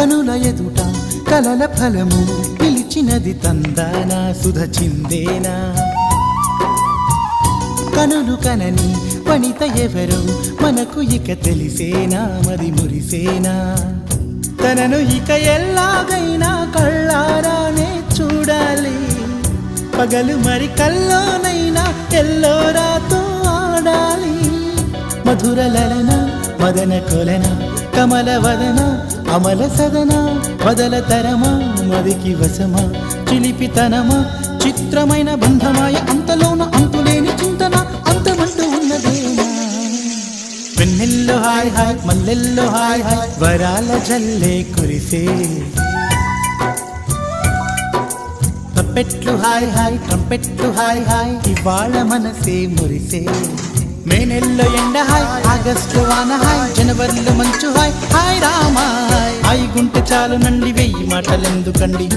కనుల ఎదుట కలల ఫలము పిలిచినది తందానా సుధ చిందేనా కనులు కనని వనిత ఎవరు మనకు ఇక తెలిసేనా మరి మురిసేనా తనను ఇక ఎల్లాగైనా కళ్ళారానే చూడాలి పగలు మరి కల్లోనైనా ఎల్లోరాతో ఆడాలి మధుర లలన మదన కొలన కమల వదన అమల సదన వదల తరమా మదికి వశమా చిలిపితనమా చిత్రమైన బంధమాయ అంతలోన అంతులేని చింతన అంతమంటూ ఉన్నదేనా వెన్నెల్లో హాయ్ హాయ్ మల్లెల్లో హాయ్ హాయ్ వరాల జల్లే కురిసే ట్రంపెట్లు హాయ్ హాయ్ ట్రంపెట్లు హాయ్ హాయ్ ఇవాళ మనసే మురిసే మే నెలలో ఎండ హాయ్ ఆగస్టు వాన హాయ్ జనవరిలో మంచు హాయ్ హాయ్ రామా హాయ్ గుంటె చాలు నండి 1000 మాటలెందుకండి